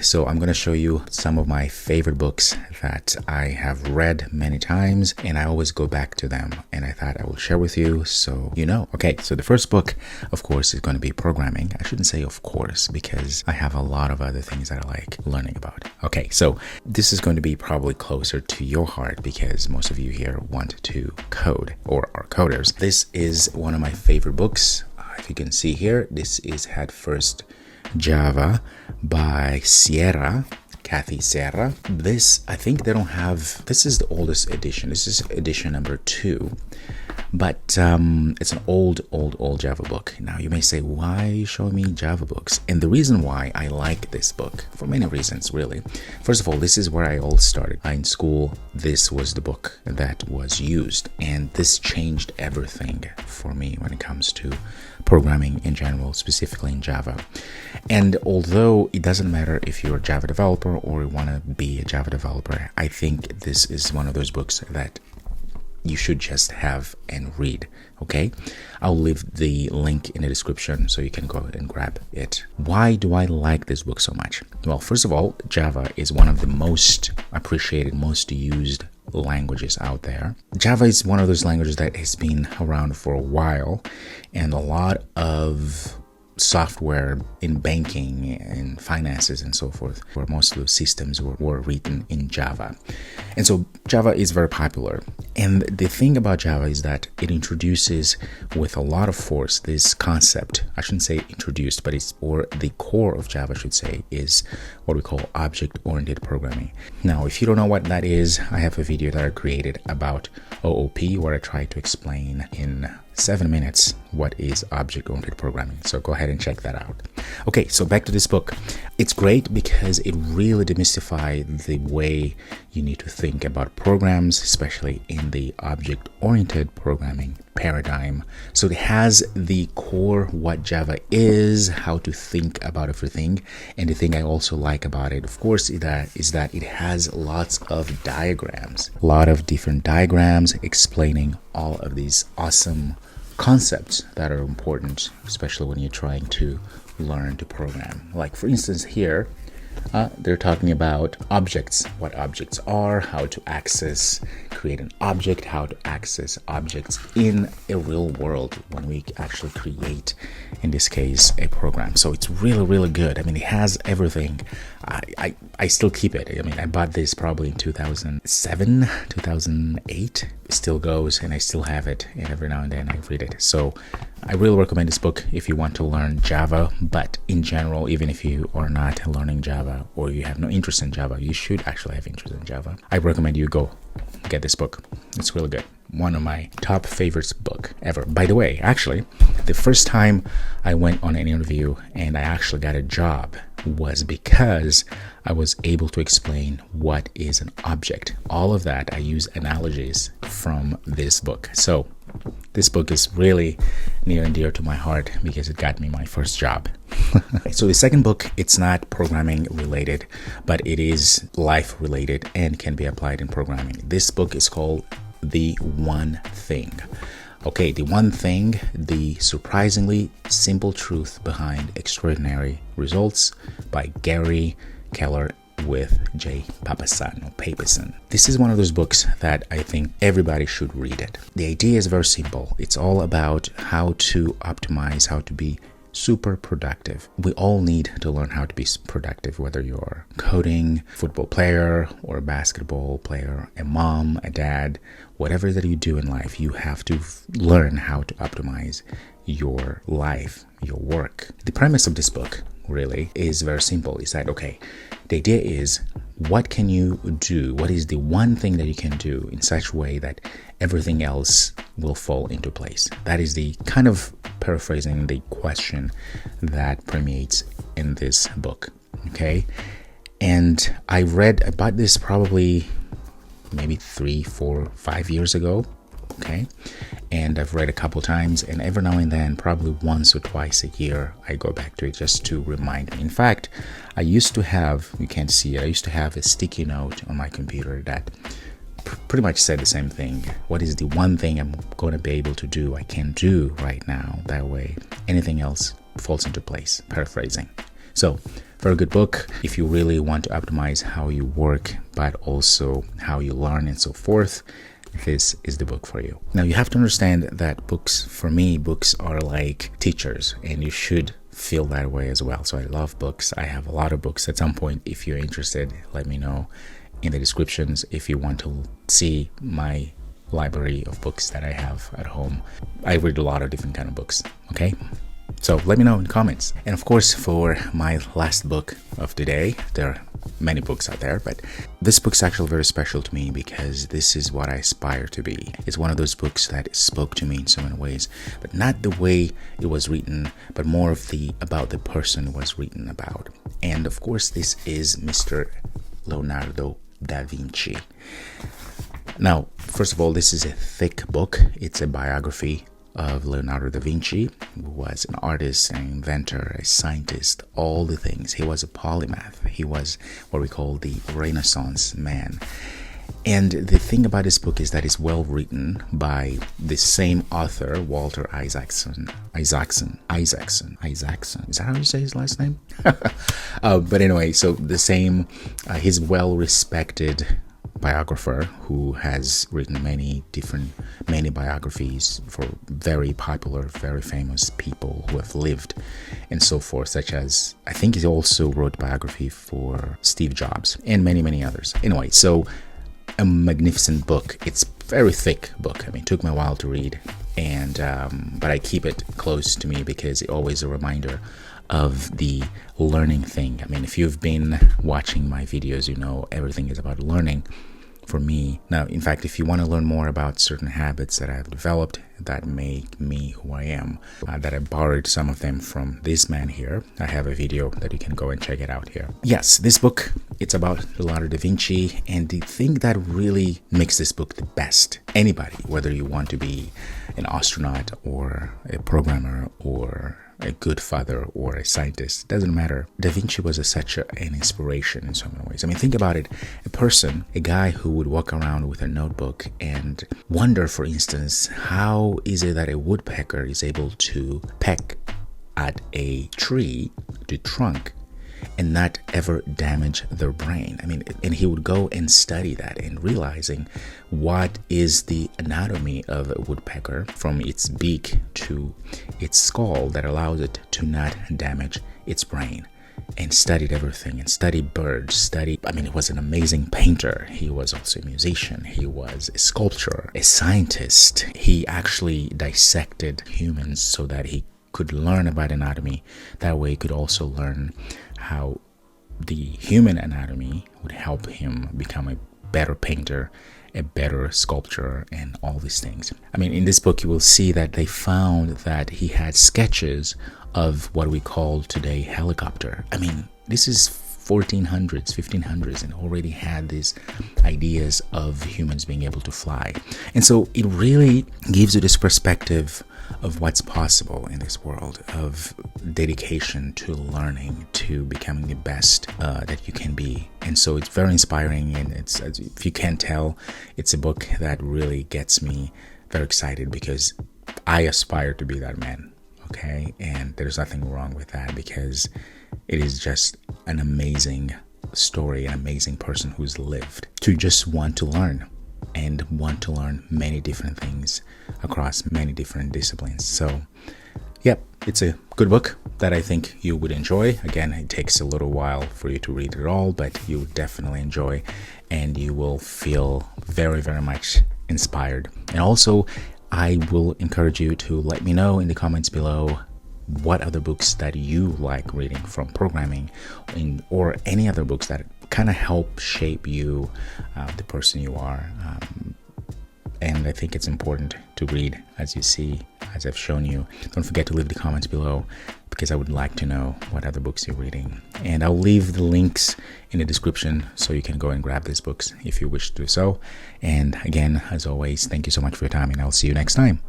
So I'm going to show you some of my favorite books that I have read many times, and I always go back to them, and I thought I will share with you so you know. Okay, so the first book, of course, is going to be programming. I shouldn't say of course, because I have a lot of other things that I like learning about. Okay, so this is going to be probably closer to your heart because most of you here want to code or are coders. This is one of my favorite books. If you can see here, this is Head First Java by Kathy Sierra. This, I think they don't have, this is the oldest edition. This is edition number 2, but it's an old Java book. Now you may say, why are you showing me Java books? And the reason why I like this book, for many reasons really. First of all, this is where I all started. In school, this was the book that was used, and this changed everything for me when it comes to programming in general, specifically in Java. And although it doesn't matter if you're a Java developer or you want to be a Java developer, I think this is one of those books that you should just have and read. Okay, I'll leave the link in the description so you can go and grab it. Why do I like this book so much? Well, first of all, Java is one of the most appreciated, most used languages out there. Java is one of those languages that has been around for a while, and a lot of software in banking and finances and so forth, where most of those systems were written in Java. And so Java is very popular. And the thing about Java is that it introduces with a lot of force this concept. I shouldn't say introduced, but the core of Java, I should say, is what we call object-oriented programming. Now, if you don't know what that is, I have a video that I created about OOP where I try to explain in 7 minutes what is object-oriented programming. So go ahead and check that out. Okay, so back to this book. It's great because it really demystifies the way you need to think about programs, especially in the object-oriented programming paradigm. So it has the core what Java is, how to think about everything. And the thing I also like about it, of course, is that it has lots of diagrams, a lot of different diagrams explaining all of these awesome concepts that are important, especially when you're trying to learn to program. Like for instance here, they're talking about objects, what objects are, how to create an object, how to access objects in a real world when we actually create, in this case, a program. So it's really good. I mean, it has everything. I still keep it. I mean, I bought this probably in 2007, 2008. It still goes, and I still have it, and every now and then I read it. So I really recommend this book if you want to learn Java, but in general, even if you are not learning Java or you have no interest in Java, you should actually have interest in Java. I recommend you go get this book. It's really good. One of my top favorites book ever. By the way, actually, the first time I went on an interview and I actually got a job was because I was able to explain what is an object. All of that, I use analogies from this book. So this book is really near and dear to my heart because it got me my first job. So the second book, it's not programming related, but it is life related and can be applied in programming. This book is called The One Thing. Okay, The One Thing, the surprisingly simple truth behind extraordinary results by Gary Keller with J. Papasan. This is one of those books that I think everybody should read it. The idea is very simple. It's all about how to optimize, how to be super productive. We all need to learn how to be productive, whether you're coding, football player, or a basketball player, a mom, a dad, whatever that you do in life, you have to learn how to optimize your life, your work. The premise of this book really is very simple. It's that, okay, the idea is, what can you do? What is the one thing that you can do in such a way that everything else will fall into place? That is the kind of paraphrasing the question that permeates in this book. Okay. And I bought this probably maybe 3, 4, 5 years ago. Okay. And I've read a couple times, and every now and then, probably once or twice a year, I go back to it just to remind me. In fact, I used to have, you can't see it, I used to have a sticky note on my computer that pretty much said the same thing. What is the one thing I'm going to be able to do, I can do right now? That way, anything else falls into place, paraphrasing. So, very good book if you really want to optimize how you work, but also how you learn and so forth. This is the book for you. Now, you have to understand that books, for me, books are like teachers, and you should feel that way as well. So I love books. I have a lot of books. At some point, if you're interested, let me know in the descriptions if you want to see my library of books that I have at home. I read a lot of different kind of books, okay? So let me know in the comments. And of course, for my last book of the day, there are many books out there, but this book's actually very special to me because this is what I aspire to be. It's one of those books that spoke to me in so many ways, but not the way it was written, but more of about the person it was written about. And of course, this is Mr. Leonardo da Vinci. Now, first of all, this is a thick book. It's a biography of Leonardo da Vinci, who was an artist, an inventor, a scientist, all the things. He was a polymath. He was what we call the Renaissance man. And the thing about this book is that it's well written by the same author, Walter Isaacson. Is that how you say his last name? But anyway, so the same, he's well respected biographer who has written many biographies for very popular, very famous people who have lived and so forth, such as, I think he also wrote biography for Steve Jobs and many others. Anyway, so a magnificent book. It's a very thick book. I mean, it took me a while to read, and but I keep it close to me because it's always a reminder of the learning thing. I mean, if you've been watching my videos, you know everything is about learning for me. Now, in fact, if you want to learn more about certain habits that I've developed that make me who I am, that I borrowed some of them from this man here, I have a video that you can go and check it out here. Yes, this book, it's about Leonardo da Vinci, and the thing that really makes this book the best, anybody, whether you want to be an astronaut or a programmer or a good father or a scientist, doesn't matter. Da Vinci was such an inspiration in so many ways. I mean, think about it. A guy who would walk around with a notebook and wonder, for instance, how is it that a woodpecker is able to peck at a tree, the trunk, and not ever damage their brain. I mean, and he would go and study that and realizing what is the anatomy of a woodpecker from its beak to its skull that allows it to not damage its brain. And studied everything and studied birds, he was an amazing painter. He was also a musician. He was a sculptor, a scientist. He actually dissected humans so that he could learn about anatomy. That way he could also learn how the human anatomy would help him become a better painter, a better sculptor, and all these things. I mean, in this book, you will see that they found that he had sketches of what we call today helicopter. I mean, this is 1400s, 1500s, and already had these ideas of humans being able to fly. And so it really gives you this perspective of what's possible in this world, of dedication to learning, to becoming the best that you can be. And so it's very inspiring, and it's, if you can't tell, it's a book that really gets me very excited because I aspire to be that man, okay? And there's nothing wrong with that because it is just an amazing story, an amazing person who's lived to just want to learn and want to learn many different things across many different disciplines. So, yep, it's a good book that I think you would enjoy. Again, it takes a little while for you to read it all, but you would definitely enjoy and you will feel very, very much inspired. And also, I will encourage you to let me know in the comments below what other books that you like reading from programming or any other books that kind of help shape you, the person you are. And I think it's important to read, as you see, as I've shown you. Don't forget to leave the comments below because I would like to know what other books you're reading. And I'll leave the links in the description so you can go and grab these books if you wish to do so. And again, as always, thank you so much for your time, and I'll see you next time.